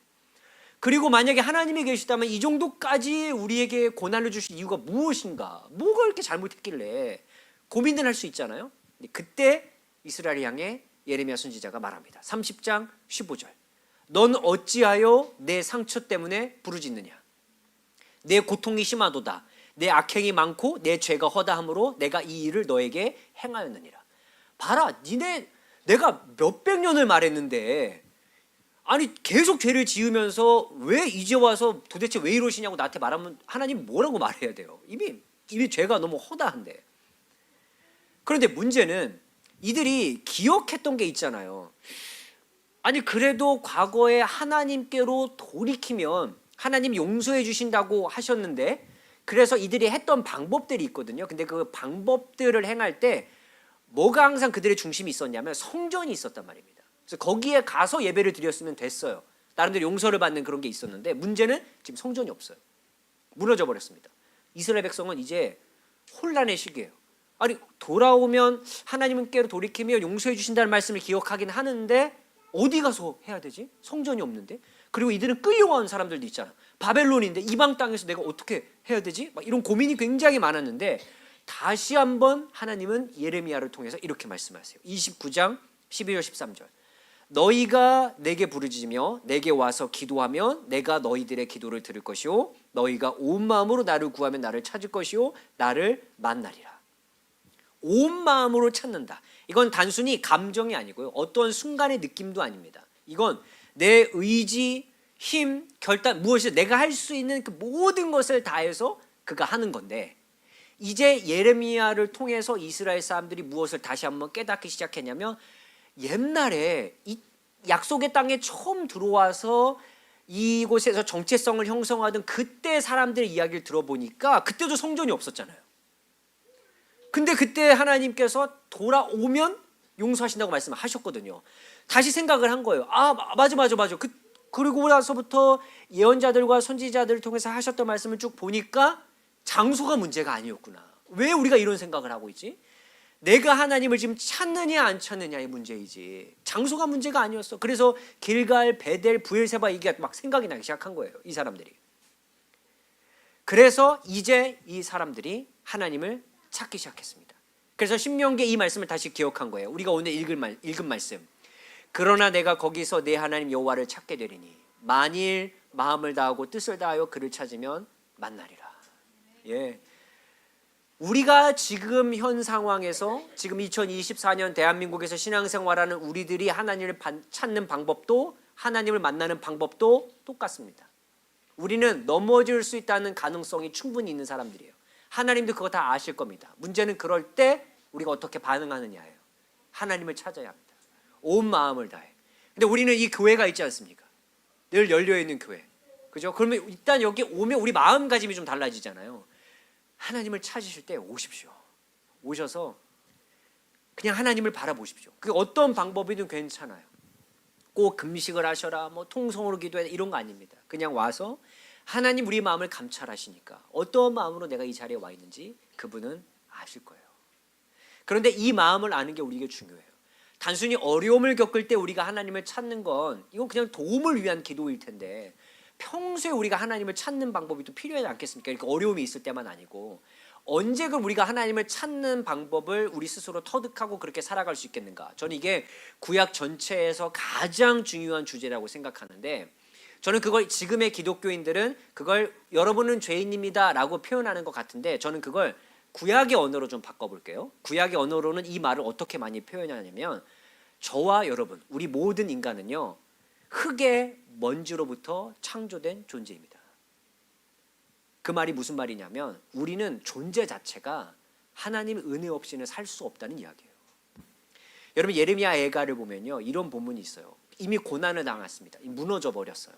그리고 만약에 하나님이 계시다면 이 정도까지 우리에게 고난을 주실 이유가 무엇인가? 뭐가 이렇게 잘못했길래 고민을 할 수 있잖아요. 그때 이스라엘을 향해 예레미야 선지자가 말합니다. 30장 15절. 넌 어찌하여 내 상처 때문에 부르짖느냐? 내 고통이 심하도다. 내 악행이 많고 내 죄가 허다함으로 내가 이 일을 너에게 행하였느니라. 봐라, 내가 몇백 년을 말했는데 아니 계속 죄를 지으면서 왜 이제 와서 도대체 왜 이러시냐고 나한테 말하면 하나님 뭐라고 말해야 돼요? 이미 죄가 너무 허다한데. 그런데 문제는 이들이 기억했던 게 있잖아요. 아니 그래도 과거에 하나님께로 돌이키면 하나님 용서해 주신다고 하셨는데, 그래서 이들이 했던 방법들이 있거든요. 근데 그 방법들을 행할 때 뭐가 항상 그들의 중심이 있었냐면 성전이 있었단 말입니다. 그래서 거기에 가서 예배를 드렸으면 됐어요. 나름대로 용서를 받는 그런 게 있었는데 문제는 지금 성전이 없어요. 무너져 버렸습니다. 이스라엘 백성은 이제 혼란의 시기예요. 아니 돌아오면 하나님께로 돌이키며 용서해 주신다는 말씀을 기억하긴 하는데 어디 가서 해야 되지? 성전이 없는데. 그리고 이들은 끌려온 사람들도 있잖아. 바벨론인데 이방 땅에서 내가 어떻게 해야 되지? 막 이런 고민이 굉장히 많았는데 다시 한번 하나님은 예레미야를 통해서 이렇게 말씀하세요. 29장 12절 13절. 너희가 내게 부르짖으며 내게 와서 기도하면 내가 너희들의 기도를 들을 것이요 너희가 온 마음으로 나를 구하면 나를 찾을 것이요 나를 만나리라. 온 마음으로 찾는다. 이건 단순히 감정이 아니고요. 어떤 순간의 느낌도 아닙니다. 이건 내 의지, 힘, 결단, 무엇이 내가 할 수 있는 그 모든 것을 다해서 그가 하는 건데, 이제 예레미야를 통해서 이스라엘 사람들이 무엇을 다시 한번 깨닫기 시작했냐면 옛날에 이 약속의 땅에 처음 들어와서 이곳에서 정체성을 형성하던 그때 사람들의 이야기를 들어보니까 그때도 성전이 없었잖아요. 근데 그때 하나님께서 돌아오면 용서하신다고 말씀하셨거든요. 다시 생각을 한 거예요. 아 맞아. 그리고 나서부터 예언자들과 선지자들을 통해서 하셨던 말씀을 쭉 보니까 장소가 문제가 아니었구나. 왜 우리가 이런 생각을 하고 있지? 내가 하나님을 지금 찾느냐 안 찾느냐의 문제이지 장소가 문제가 아니었어. 그래서 길갈, 베델, 부엘세바 이게 막 생각이 나기 시작한 거예요. 이 사람들이. 그래서 이제 이 사람들이 하나님을 찾기 시작했습니다. 그래서 신명기의 이 말씀을 다시 기억한 거예요. 우리가 오늘 읽은 말씀. 그러나 내가 거기서 내 하나님 여호와를 찾게 되리니 만일 마음을 다하고 뜻을 다하여 그를 찾으면 만나리라. 예. 우리가 지금 현 상황에서 지금 2024년 대한민국에서 신앙생활하는 우리들이 하나님을 찾는 방법도 하나님을 만나는 방법도 똑같습니다. 우리는 넘어질 수 있다는 가능성이 충분히 있는 사람들이에요. 하나님도 그거 다 아실 겁니다. 문제는 그럴 때 우리가 어떻게 반응하느냐예요. 하나님을 찾아야 합니다. 온 마음을 다해. 근데 우리는 이 교회가 있지 않습니까? 늘 열려있는 교회. 그죠? 그러면 일단 여기 오면 우리 마음가짐이 좀 달라지잖아요. 하나님을 찾으실 때 오십시오. 오셔서 그냥 하나님을 바라보십시오. 그 어떤 방법이든 괜찮아요. 꼭 금식을 하셔라, 뭐 통성으로 기도해 이런 거 아닙니다. 그냥 와서 하나님 우리 마음을 감찰하시니까 어떤 마음으로 내가 이 자리에 와 있는지 그분은 아실 거예요. 그런데 이 마음을 아는 게 우리에게 중요해요. 단순히 어려움을 겪을 때 우리가 하나님을 찾는 건 이건 그냥 도움을 위한 기도일 텐데 평소에 우리가 하나님을 찾는 방법이 또 필요하지 않겠습니까? 그러니까 어려움이 있을 때만 아니고 언제 그 우리가 하나님을 찾는 방법을 우리 스스로 터득하고 그렇게 살아갈 수 있겠는가? 저는 이게 구약 전체에서 가장 중요한 주제라고 생각하는데 저는 그걸 지금의 기독교인들은 그걸 여러분은 죄인입니다 라고 표현하는 것 같은데 저는 그걸 구약의 언어로 좀 바꿔볼게요. 구약의 언어로는 이 말을 어떻게 많이 표현하냐면 저와 여러분 우리 모든 인간은요 흙의 먼지로부터 창조된 존재입니다. 그 말이 무슨 말이냐면 우리는 존재 자체가 하나님의 은혜 없이는 살 수 없다는 이야기예요. 여러분 예레미야 애가를 보면요 이런 본문이 있어요. 이미 고난을 당했습니다. 무너져 버렸어요.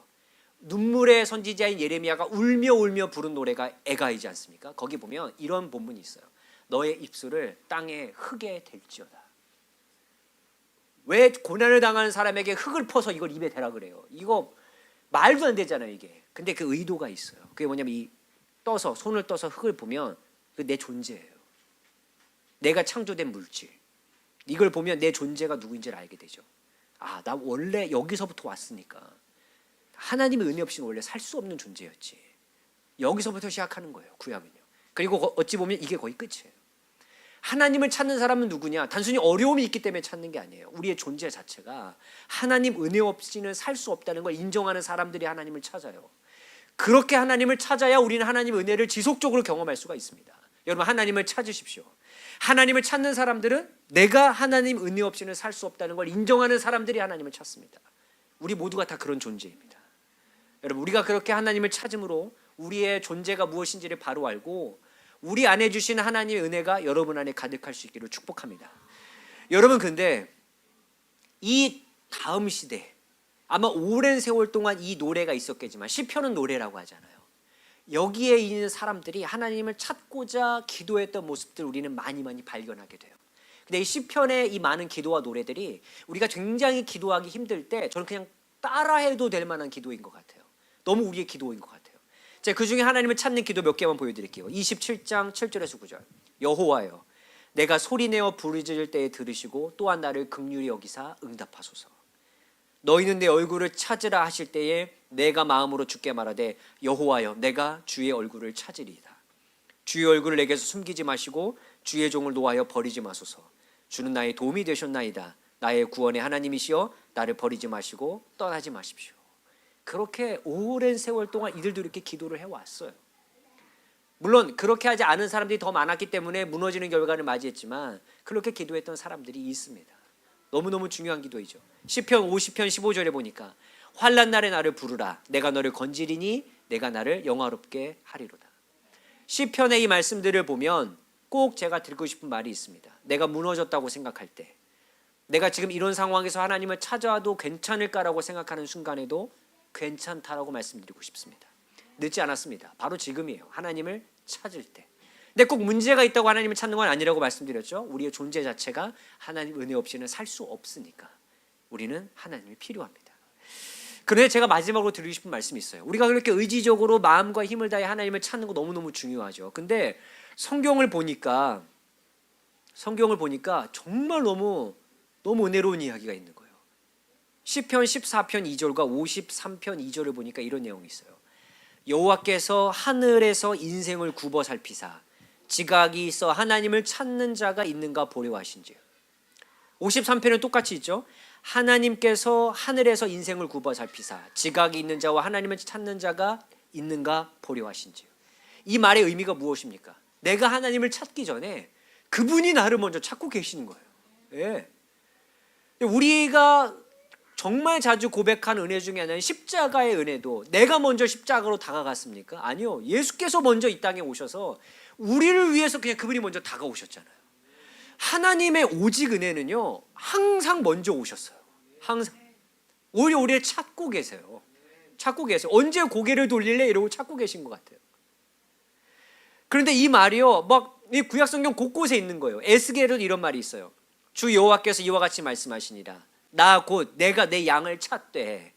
눈물의 선지자인 예레미야가 울며 부른 노래가 애가이지 않습니까? 거기 보면 이런 본문이 있어요. 너의 입술을 땅에 흙에 댈지어다. 왜 고난을 당하는 사람에게 흙을 퍼서 이걸 입에 대라 그래요? 이거 말도 안 되잖아요 이게. 근데 그 의도가 있어요. 그게 뭐냐면 이 손을 떠서 흙을 보면 그 내 존재예요. 내가 창조된 물질. 이걸 보면 내 존재가 누구인지를 알게 되죠. 아, 나 원래 여기서부터 왔으니까. 하나님의 은혜 없이는 원래 살 수 없는 존재였지. 여기서부터 시작하는 거예요, 구약은요. 그리고 어찌 보면 이게 거의 끝이에요. 하나님을 찾는 사람은 누구냐? 단순히 어려움이 있기 때문에 찾는 게 아니에요. 우리의 존재 자체가 하나님 은혜 없이는 살 수 없다는 걸 인정하는 사람들이 하나님을 찾아요. 그렇게 하나님을 찾아야 우리는 하나님의 은혜를 지속적으로 경험할 수가 있습니다. 여러분, 하나님을 찾으십시오. 하나님을 찾는 사람들은 내가 하나님 은혜 없이는 살 수 없다는 걸 인정하는 사람들이 하나님을 찾습니다. 우리 모두가 다 그런 존재입니다. 여러분, 우리가 그렇게 하나님을 찾음으로 우리의 존재가 무엇인지를 바로 알고 우리 안에 주신 하나님의 은혜가 여러분 안에 가득할 수 있기를 축복합니다. 여러분, 근데 이 다음 시대, 아마 오랜 세월 동안 이 노래가 있었겠지만 시편은 노래라고 하잖아요. 여기에 있는 사람들이 하나님을 찾고자 기도했던 모습들 우리는 많이 발견하게 돼요. 근데 이 시편의 이 많은 기도와 노래들이 우리가 굉장히 기도하기 힘들 때 저는 그냥 따라해도 될 만한 기도인 것 같아요. 너무 우리의 기도인 것 같아요. 제가 그 중에 하나님을 찾는 기도 몇 개만 보여드릴게요. 27장 7절에서 9절. 여호와여, 내가 소리내어 부르짖을 때에 들으시고 또한 나를 긍휼히 여기사 응답하소서. 너희는 내 얼굴을 찾으라 하실 때에 내가 마음으로 주께 말하되 여호와여, 내가 주의 얼굴을 찾으리이다. 주의 얼굴을 내게서 숨기지 마시고 주의 종을 노하여 버리지 마소서. 주는 나의 도움이 되셨나이다. 나의 구원의 하나님이시여, 나를 버리지 마시고 떠나지 마십시오. 그렇게 오랜 세월 동안 이들도 이렇게 기도를 해왔어요. 물론 그렇게 하지 않은 사람들이 더 많았기 때문에 무너지는 결과를 맞이했지만 그렇게 기도했던 사람들이 있습니다. 너무너무 중요한 기도이죠. 시편 50편 15절에 보니까 환난 날에 나를 부르라. 내가 너를 건지리니 내가 나를 영화롭게 하리로다. 시편의 이 말씀들을 보면 꼭 제가 드리고 싶은 말이 있습니다. 내가 무너졌다고 생각할 때, 내가 지금 이런 상황에서 하나님을 찾아와도 괜찮을까라고 생각하는 순간에도 괜찮다라고 말씀드리고 싶습니다. 늦지 않았습니다. 바로 지금이에요. 하나님을 찾을 때. 근데 꼭 문제가 있다고 하나님을 찾는 건 아니라고 말씀드렸죠. 우리의 존재 자체가 하나님 은혜 없이는 살 수 없으니까 우리는 하나님이 필요합니다. 그런데 제가 마지막으로 드리고 싶은 말씀이 있어요. 우리가 그렇게 의지적으로 마음과 힘을 다해 하나님을 찾는 거 너무너무 중요하죠. 근데 성경을 보니까 정말 너무 은혜로운 이야기가 있는 거예요. 시편 14편 2절과 53편 2절을 보니까 이런 내용이 있어요. 여호와께서 하늘에서 인생을 굽어 살피사 지각이 있어 하나님을 찾는 자가 있는가 보려 하신지요. 53편은 똑같이 있죠. 하나님께서 하늘에서 인생을 굽어 살피사 지각이 있는 자와 하나님을 찾는 자가 있는가 보려 하신지요. 이 말의 의미가 무엇입니까? 내가 하나님을 찾기 전에 그분이 나를 먼저 찾고 계시는 거예요. 예. 우리가 정말 자주 고백한 은혜 중에 하나는 십자가의 은혜도 내가 먼저 십자가로 다가갔습니까? 아니요. 예수께서 먼저 이 땅에 오셔서 우리를 위해서 그냥 그분이 먼저 다가오셨잖아요. 하나님의 오직 은혜는요, 항상 먼저 오셨어요. 항상. 오히려 우리를 찾고 계세요. 언제 고개를 돌릴래? 이러고 찾고 계신 것 같아요. 그런데 이 말이요, 이 구약성경 곳곳에 있는 거예요. 에스겔에도 이런 말이 있어요. 주 여호와께서 이와 같이 말씀하시니라. 나 곧 내가 내 양을 찾되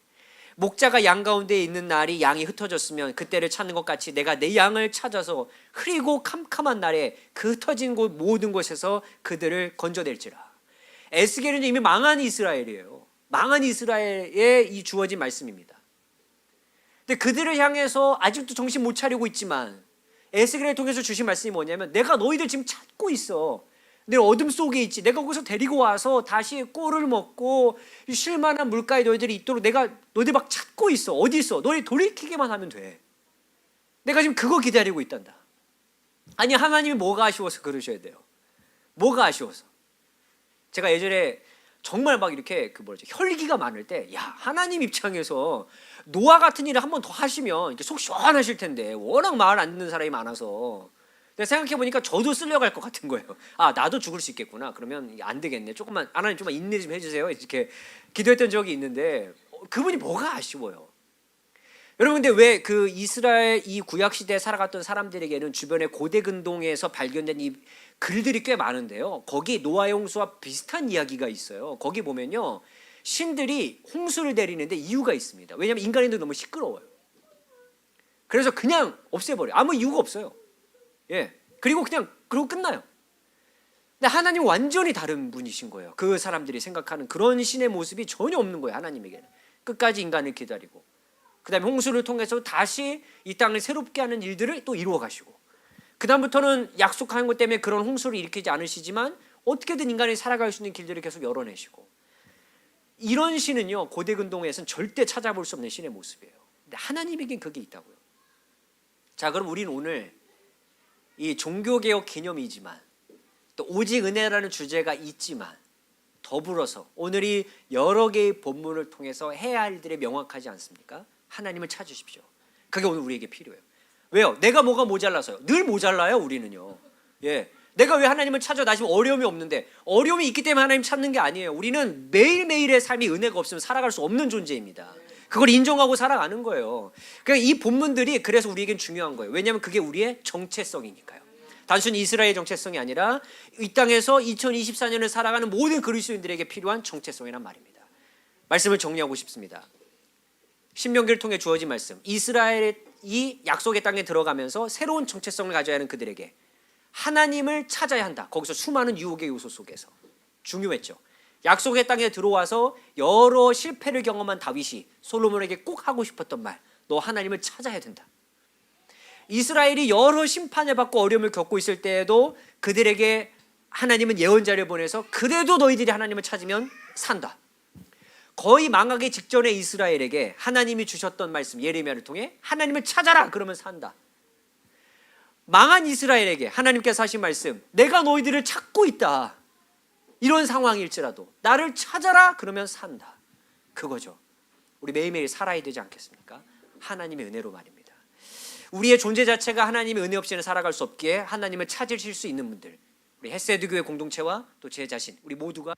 목자가 양 가운데 있는 날이 양이 흩어졌으면 그때를 찾는 것 같이 내가 내 양을 찾아서 흐리고 캄캄한 날에 그 흩어진 곳 모든 곳에서 그들을 건져낼지라. 에스겔은 이미 망한 이스라엘이에요. 망한 이스라엘에 이 주어진 말씀입니다. 근데 그들을 향해서 아직도 정신 못 차리고 있지만 에스겔을 통해서 주신 말씀이 뭐냐면 내가 너희들 지금 찾고 있어. 내 어둠 속에 있지. 내가 거기서 데리고 와서 다시 꼴을 먹고 쉴 만한 물가에 너희들이 있도록 내가 너희들 막 찾고 있어. 어디 있어? 너희 돌이키기만 하면 돼. 내가 지금 그거 기다리고 있단다. 아니, 하나님이 뭐가 아쉬워서 그러셔야 돼요? 뭐가 아쉬워서? 제가 예전에 정말 막 이렇게 혈기가 많을 때, 야, 하나님 입장에서 노아 같은 일을 한 번 더 하시면 이렇게 속 시원하실 텐데 워낙 말 안 듣는 사람이 많아서 내가 생각해보니까 저도 쓸려갈 것 같은 거예요. 아, 나도 죽을 수 있겠구나. 그러면 안 되겠네. 하나님 좀만 인내 좀 해주세요. 이렇게 기도했던 적이 있는데 그분이 뭐가 아쉬워요? 여러분, 근데 왜 그 이스라엘 이 구약 시대에 살아갔던 사람들에게는 주변의 고대 근동에서 발견된 이 글들이 꽤 많은데요. 거기 노아 홍수와 비슷한 이야기가 있어요. 거기 보면요, 신들이 홍수를 내리는데 이유가 있습니다. 왜냐하면 인간인도 너무 시끄러워요. 그래서 그냥 없애버려요. 아무 이유가 없어요. 예. 그리고 그냥 그러고 끝나요. 근데 하나님은 완전히 다른 분이신 거예요. 그 사람들이 생각하는 그런 신의 모습이 전혀 없는 거예요. 하나님에게는. 끝까지 인간을 기다리고 그 다음에 홍수를 통해서 다시 이 땅을 새롭게 하는 일들을 또 이루어 가시고 그 다음부터는 약속한 것 때문에 그런 홍수를 일으키지 않으시지만 어떻게든 인간이 살아갈 수 있는 길들을 계속 열어내시고 이런 신은요 고대 근동에서는 절대 찾아볼 수 없는 신의 모습이에요. 근데 하나님에겐 그게 있다고요. 자, 그럼 우리는 오늘 이 종교개혁 개념이지만 또 오직 은혜라는 주제가 있지만 더불어서 오늘 이 여러 개의 본문을 통해서 해야 할 일들이 명확하지 않습니까? 하나님을 찾으십시오. 그게 오늘 우리에게 필요해요. 왜요? 내가 뭐가 모자라서요. 늘 모자라요 우리는요. 예, 내가 왜 하나님을 찾아? 나 지금 어려움이 없는데. 어려움이 있기 때문에 하나님 찾는 게 아니에요. 우리는 매일매일의 삶이 은혜가 없으면 살아갈 수 없는 존재입니다. 그걸 인정하고 살아가는 거예요. 그러니까 이 본문들이 그래서 우리에겐 중요한 거예요. 왜냐하면 그게 우리의 정체성이니까요. 단순히 이스라엘의 정체성이 아니라 이 땅에서 2024년을 살아가는 모든 그리스도인들에게 필요한 정체성이란 말입니다. 말씀을 정리하고 싶습니다. 신명기를 통해 주어진 말씀, 이스라엘의 이 약속의 땅에 들어가면서 새로운 정체성을 가져야 하는 그들에게 하나님을 찾아야 한다. 거기서 수많은 유혹의 요소 속에서 중요했죠. 약속의 땅에 들어와서 여러 실패를 경험한 다윗이 솔로몬에게 꼭 하고 싶었던 말, 너 하나님을 찾아야 된다. 이스라엘이 여러 심판을 받고 어려움을 겪고 있을 때에도 그들에게 하나님은 예언자를 보내서 그래도 너희들이 하나님을 찾으면 산다. 거의 망하기 직전의 이스라엘에게 하나님이 주셨던 말씀, 예레미야를 통해 하나님을 찾아라 그러면 산다. 망한 이스라엘에게 하나님께서 하신 말씀, 내가 너희들을 찾고 있다. 이런 상황일지라도 나를 찾아라 그러면 산다. 그거죠. 우리 매일매일 살아야 되지 않겠습니까? 하나님의 은혜로 말입니다. 우리의 존재 자체가 하나님의 은혜 없이는 살아갈 수 없기에 하나님을 찾으실 수 있는 분들, 우리 헷세드 교회 공동체와 또 제 자신, 우리 모두가